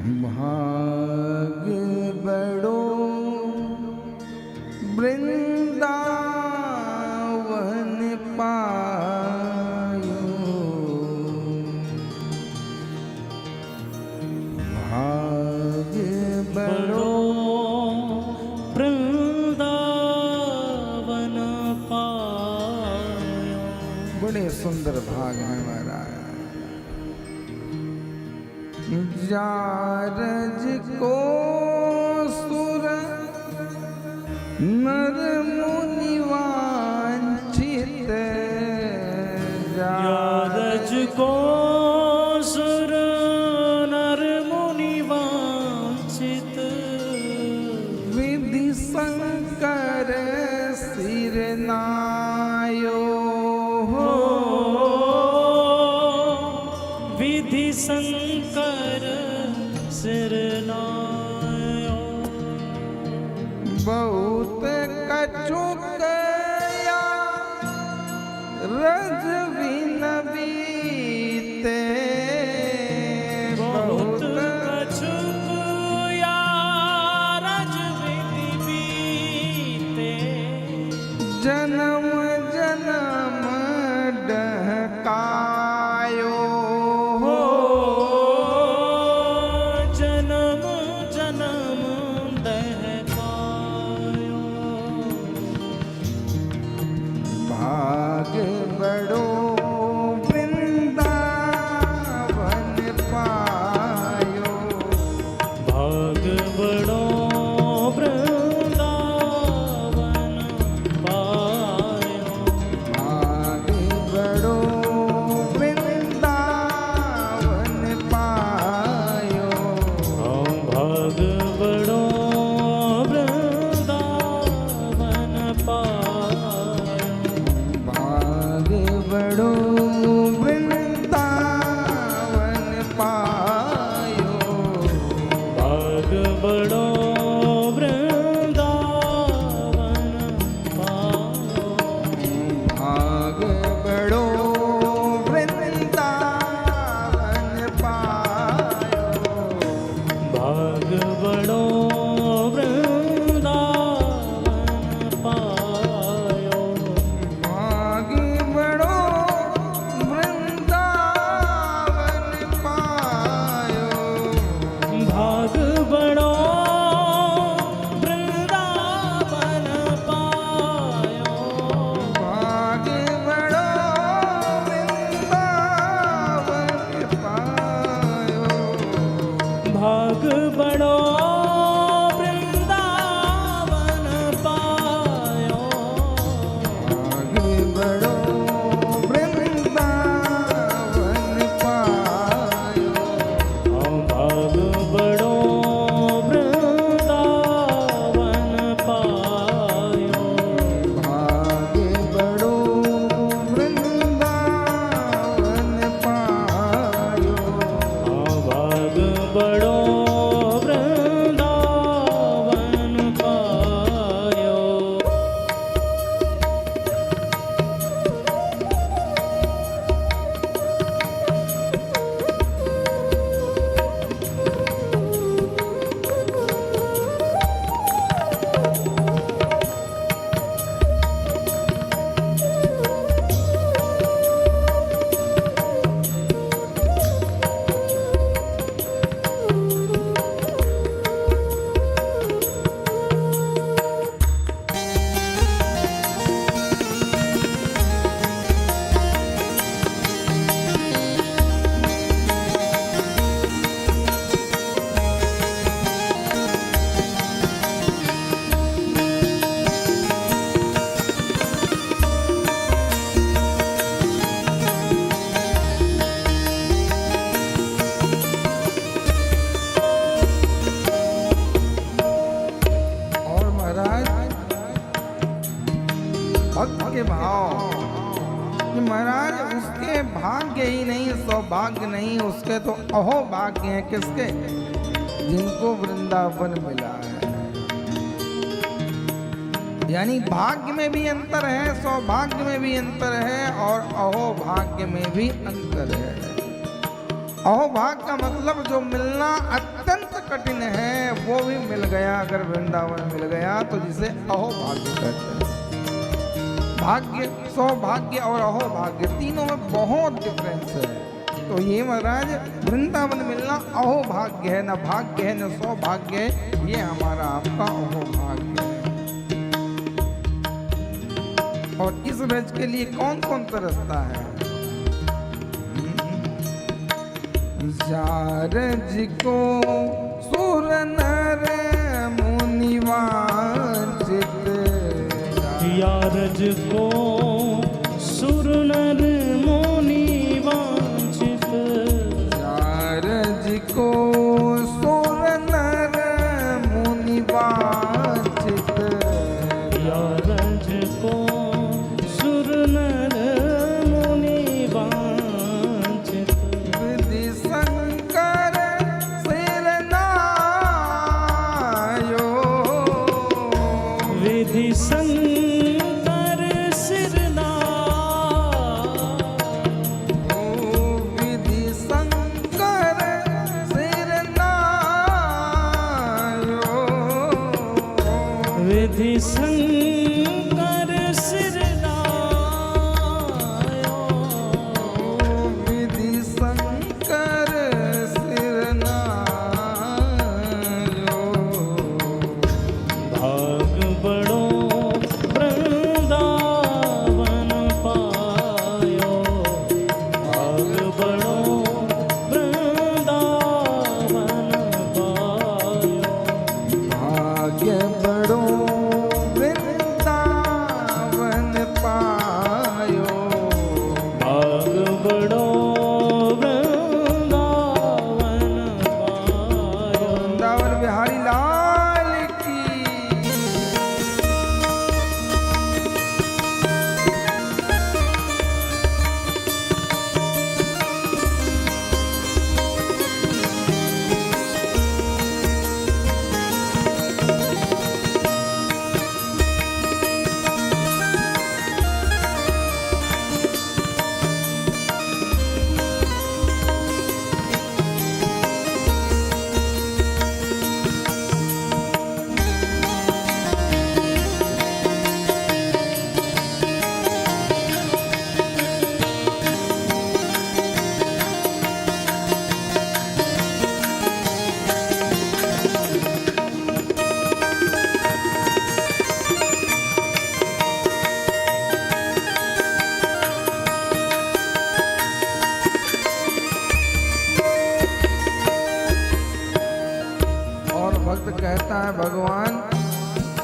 भाग बड़ो वृंदावन पायो, भाग बड़ो वृंदावन पायो। बड़े सुंदर भाग है महाराज। जारज को सुर नर मुनि वांछित, जारज को सुर नर मुनि वांछित, विधि शंकर सिर नायो, विधि शंकर सिर नायो। बहुत कछुकया रज बीते, बहुत कछुकया रज बीते, जन्म जन्म डहकायो, जन्म जन्म दहकायो। भाग बड़ो वृंदावन पायो, भाग बड़ो वृंदावन पायो, भाग बड़ो वृंदावन पायो, भाग बड़ो वृंदावन पायो, भाग बड़ो वृंदावन पायो, भाग बड़ो वृंदावन पायो, भाग बड़ो वृंदावन पायो, भाग बड़ो वृंदावन पायो, भाग बड़ो वृंदावन पायो, भाग बड़ो वृंदावन पायो, भाग बड़ो वृंदावन पायो, भाग बड़ो वृंदावन पायो, भाग बड़ो वृंदावन पायो, भाग बड़ो वृंदावन पायो, भाग बड़ो वृंदावन पायो, भाग बड़ो वृंदावन पायो। और महाराज भक्त के भाव कि महाराज उसके भाग्य ही नहीं, सौभाग्य नहीं, उसके तो अहो भाग्य हैं। किसके? जिनको वृंदावन मिला है। यानी भाग्य में भी अंतर है, सौभाग्य में भी अंतर है और अहो भाग्य में भी अंतर है। अहोभाग का मतलब जो मिलना अत्यंत कठिन है वो भी मिल गया। अगर वृंदावन मिल गया तो जिसे अहोभाग्य कहते हैं। भाग्य, सौभाग्य और अहोभाग्य तीनों में बहुत डिफरेंस है। तो ये महाराज वृंदावन मिलना अहोभाग्य है, न भाग्य है न सौभाग्य है, ये हमारा आपका अहोभाग्य है। और इस ब्रज के लिए कौन कौन तरसता है? जारज को सुर नर मुनि वांछित, यारज को सुर नर मुनि वांछित, जारज को सुर नर मुनि वांछित, यारज को सुर नर मुनि वांछित, विधि शंकर सिर नायो, विधि शंकर सिर विधि शंकर सिर नायो, विधि शंकर सिर नायो, विधि शंकर सिर नायो। भाग बड़ो वृंदावन पायो, भाग बड़ो वृंदावन पायो, भाग्य बड़ो वृंदावन पायो, भाग बड़ो वृंदावन पायो। वृंदावन बिहारी लाल की। और भक्त कहता है भगवान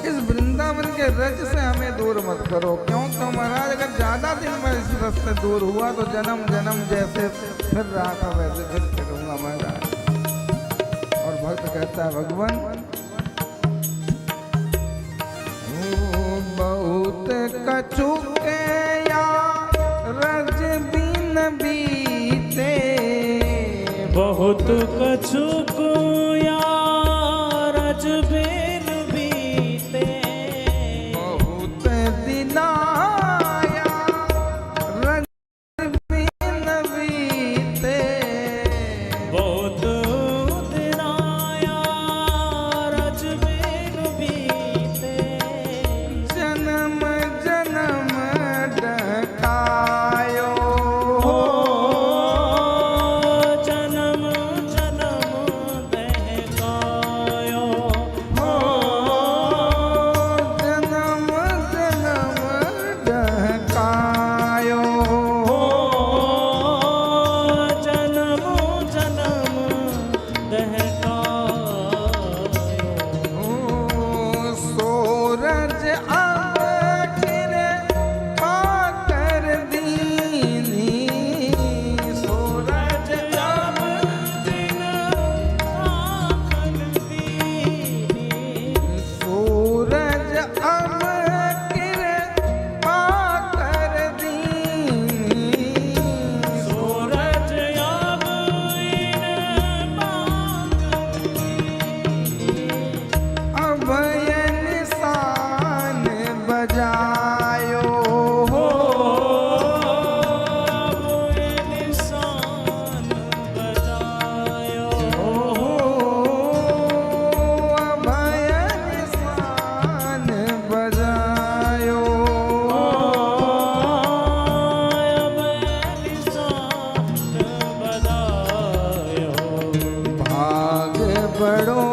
इस वृंदावन के रज से हमें दूर मत करो, क्यों तो महाराज अगर ज्यादा दिन मैं इस रस से दूर हुआ तो जन्म जन्म जैसे फिर रहा था वैसे फिर फिरूंगा महाराज। और भक्त कहता है भगवान बहुत कछुके या रज बिन बीते, बहुत कछुक यारज बिन बीते, बहुत दिनाया रज बिन बीते, बहुत दिनाया रज बिन बीते, जन्म जन्म डकायो, हो जन्म जन्म दहकायो, हो बड़ो